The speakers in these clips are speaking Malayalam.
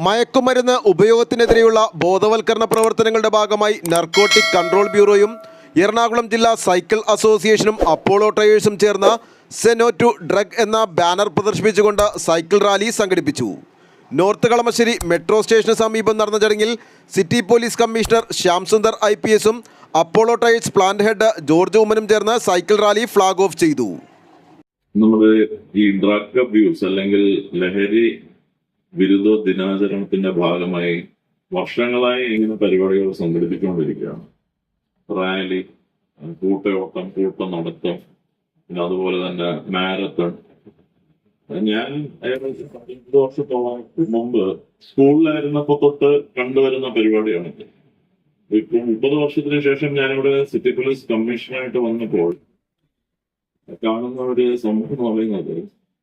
മയക്കുമരുന്ന് ഉപയോഗത്തിനെതിരെയുള്ള ബോധവൽക്കരണ പ്രവർത്തനങ്ങളുടെ ഭാഗമായി നർക്കോട്ടിക് കൺട്രോൾ ബ്യൂറോയും എറണാകുളം ജില്ലാ സൈക്കിൾ അസോസിയേഷനും അപ്പോളോ ടയേഴ്സും ചേർന്ന് സേ നോ ടു ഡ്രഗ് എന്ന ബാനർ പ്രദർശിപ്പിച്ചുകൊണ്ട് സൈക്കിൾ റാലി സംഘടിപ്പിച്ചു. നോർത്ത് കളമശ്ശേരി മെട്രോ സ്റ്റേഷന് സമീപം നടന്ന ചടങ്ങിൽ സിറ്റി പോലീസ് കമ്മീഷണർ ശ്യാംസുന്ദർ IPSഉം Apollo tyres plant head George ഉമ്മനും ചേർന്ന് സൈക്കിൾ റാലി ഫ്ലാഗ് ഓഫ് ചെയ്തു. നമ്മുടെ ഈ ഡ്രഗ് അബ്യൂസ് അല്ലെങ്കിൽ ലഹരി വിരുദ്ധ ദിനാചരണത്തിന്റെ ഭാഗമായി വർഷങ്ങളായി ഇങ്ങനെ പരിപാടികൾ സംഘടിപ്പിച്ചുകൊണ്ടിരിക്കുകയാണ്. റാലി, കൂട്ടയോട്ടം, കൂട്ടനടത്തം, പിന്നെ അതുപോലെ തന്നെ മാരത്തൺ. ഞാൻ ഏകദേശം 15 വർഷത്തോളം മുമ്പ് സ്കൂളിലായിരുന്നപ്പോ തൊട്ട് കണ്ടുവരുന്ന പരിപാടിയാണ്. ഇപ്പൊ 30 വർഷത്തിന് ശേഷം ഞാനിവിടെ സിറ്റി പോലീസ് കമ്മീഷണറായിട്ട് വന്നപ്പോൾ കാണുന്ന ഒരു സംഭവം എന്ന് പറയുന്നത്,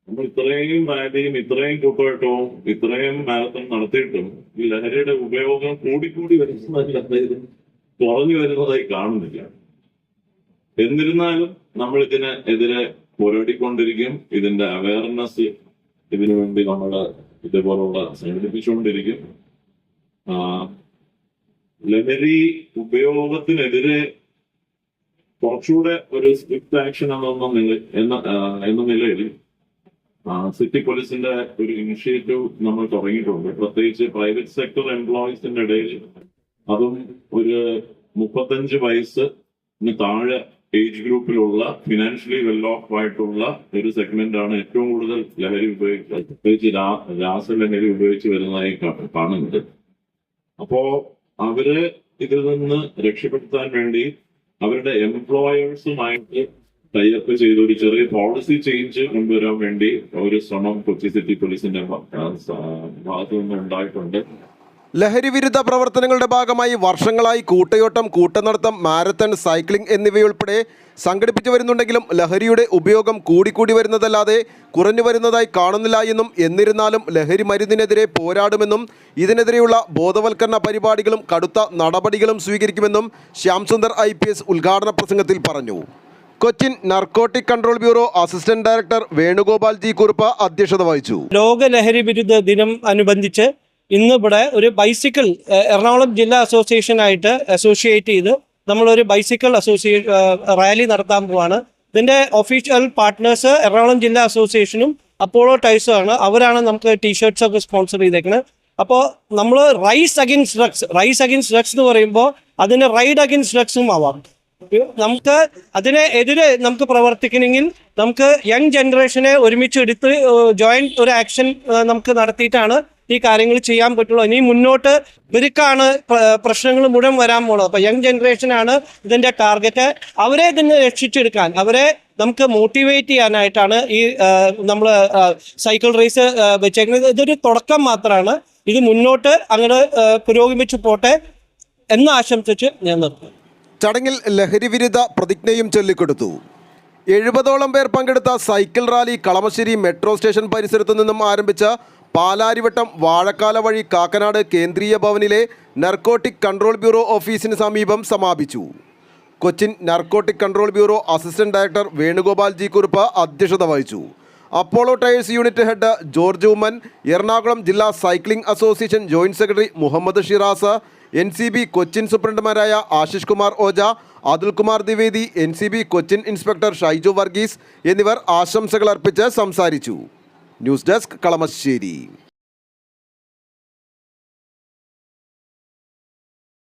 നമ്മൾ ഇത്രയും റാലിയും ഇത്രയും കൂട്ടമായിട്ടവും ഇത്രയും മാരത്തൺ നടത്തിയിട്ടും ഈ ലഹരിയുടെ ഉപയോഗം കൂടിക്കൂടി വരുന്നതല്ലാതെ കുറഞ്ഞു വരുന്നതായി കാണുന്നില്ല. എന്നിരുന്നാലും നമ്മൾ ഇതിനെതിരെ പോരാടിക്കൊണ്ടിരിക്കും. ഇതിന്റെ അവയർനെസ് ഇതിനു വേണ്ടി നമ്മൾ ഇതേപോലുള്ള സംഘടിപ്പിച്ചുകൊണ്ടിരിക്കും. ലഹരി ഉപയോഗത്തിനെതിരെ കുറച്ചുകൂടെ ഒരു സ്ട്രിക്റ്റ് ആക്ഷൻ എന്ന നിലയിൽ സിറ്റി പോലീസിന്റെ ഒരു ഇനിഷ്യേറ്റീവ് നമ്മൾ തുടങ്ങിയിട്ടുണ്ട്. പ്രത്യേകിച്ച് പ്രൈവറ്റ് സെക്ടർ എംപ്ലോയീസിന്റെ ഇടയിൽ, അതും ഒരു 35 വയസ്സിന് താഴെ ഏജ് ഗ്രൂപ്പിലുള്ള ഫിനാൻഷ്യലി വെൽ ഓഫ് ആയിട്ടുള്ള ഒരു സെഗ്മെന്റ് ആണ് ഏറ്റവും കൂടുതൽ ലഹരി പ്രത്യേകിച്ച് രാസലഹരി ഉപയോഗിച്ച് വരുന്നതായി കാണുന്നത്. അപ്പോ അവരെ ഇതിൽ നിന്ന് രക്ഷപ്പെടുത്താൻ വേണ്ടി അവരുടെ എംപ്ലോയേഴ്സുമായിട്ട് ടൈപ്പ് ചെയ്ത് ഒരു ചെറിയ പോളിസി ചേഞ്ച് കൊണ്ടുവരാൻ വേണ്ടി ഒരു ശ്രമം കൊച്ചി സിറ്റി പോലീസിന്റെ ഭാഗത്തു നിന്ന് ഉണ്ടായിട്ടുണ്ട്. ലഹരി വിരുദ്ധ പ്രവർത്തനങ്ങളുടെ ഭാഗമായി വർഷങ്ങളായി കൂട്ടയോട്ടം, കൂട്ടനടത്തം, മാരത്തൺ, സൈക്ലിംഗ് എന്നിവയുൾപ്പെടെ സംഘടിപ്പിച്ചു വരുന്നുണ്ടെങ്കിലും ലഹരിയുടെ ഉപയോഗം കൂടിക്കൂടി വരുന്നതല്ലാതെ കുറഞ്ഞു വരുന്നതായി കാണുന്നില്ല എന്നും, എന്നിരുന്നാലും ലഹരി മരുന്നിനെതിരെ പോരാടുമെന്നും ഇതിനെതിരെയുള്ള ബോധവൽക്കരണ പരിപാടികളും കടുത്ത നടപടികളും സ്വീകരിക്കുമെന്നും ശ്യാംസുന്ദർ IPS ഉദ്ഘാടന പ്രസംഗത്തിൽ പറഞ്ഞു. Cochin narcotic control bureau assistant director Venugopal G. Kurup അധ്യക്ഷത വഹിച്ചു. ലോക ലഹരി വിരുദ്ധ ദിനം അനുബന്ധിച്ച് ഇന്നിവിടെ ഒരു ബൈസിക്കിൾ എറണാകുളം ജില്ലാ അസോസിയേഷനായിട്ട് അസോസിയേറ്റ് ചെയ്ത് നമ്മളൊരു ബൈസിക്കിൾ റാലി നടത്താൻ പോവാണ്. ഇതിൻ്റെ ഒഫീഷ്യൽ പാർട്ട്നേഴ്സ് എറണാകുളം ജില്ലാ അസോസിയേഷനും അപ്പോളോ ടൈസും ആണ്. അവരാണ് നമുക്ക് ടീഷർട്ട്സ് ഒക്കെ സ്പോൺസർ ചെയ്തേക്കുന്നത്. അപ്പോൾ നമ്മൾ റൈസ് അഗെയിൻസ്റ്റ് ഡ്രഗ്സ് എന്ന് പറയുമ്പോൾ അതിന് റൈഡ് അഗെയിൻസ്റ്റ് ഡ്രഗ്സും ആവാം. നമുക്ക് അതിനെതിരെ നമുക്ക് പ്രവർത്തിക്കണമെങ്കിൽ നമുക്ക് യങ് ജനറേഷനെ ഒരുമിച്ച് എടുത്ത് ജോയിന്റ് ഒരു ആക്ഷൻ നമുക്ക് നടത്തിയിട്ടാണ് ഈ കാര്യങ്ങൾ ചെയ്യാൻ പറ്റുള്ളൂ. ഇനി മുന്നോട്ട് ഇവർക്കാണ് പ്രശ്നങ്ങൾ മുഴുവൻ വരാൻ പോകുന്നത്. അപ്പോൾ യങ് ജനറേഷനാണ് ഇതിൻ്റെ ടാർഗറ്റ്. അവരെ ഇതിന് രക്ഷിച്ചെടുക്കാൻ, അവരെ നമുക്ക് മോട്ടിവേറ്റ് ചെയ്യാനായിട്ടാണ് ഈ നമ്മൾ സൈക്കിൾ റേസ് വെച്ചേക്കുന്നത്. ഇതൊരു തുടക്കം മാത്രമാണ്. ഇത് മുന്നോട്ട് അങ്ങനെ പുരോഗമിച്ചു പോട്ടെ എന്ന് ആശംസിച്ച് ഞാൻ നിർത്തും. ചടങ്ങിൽ ലഹരി വിരുദ്ധ പ്രതിജ്ഞയും ചൊല്ലിക്കൊടുത്തു. 70ഓളം പേർ പങ്കെടുത്ത cycle rally Kalamassery metro station പരിസരത്തു നിന്നും ആരംഭിച്ച പാലാരിവട്ടം വാഴക്കാല വഴി കാക്കനാട് കേന്ദ്രീയ ഭവനിലെ നർക്കോട്ടിക് കൺട്രോൾ ബ്യൂറോ ഓഫീസിന് സമീപം സമാപിച്ചു. Cochin narcotic control bureau assistant director Venugopal G. Kurup അധ്യക്ഷത വഹിച്ചു. Apollo Tyres unit head George Oommen, Ernakulam ജില്ലാ cycling association joint secretary Muhammad Shiraz, NCB Cochin സൂപ്രണ്ടുമാരായ ആശിഷ് കുമാർ ഓജ, അതുൽകുമാർ ദ്വിവേദി, NCB കൊച്ചിൻ ഇൻസ്പെക്ടർ ഷൈജു വർഗീസ് എന്നിവർ ആശംസകൾ അർപ്പിച്ച് സംസാരിച്ചു. News desk Kalamassery.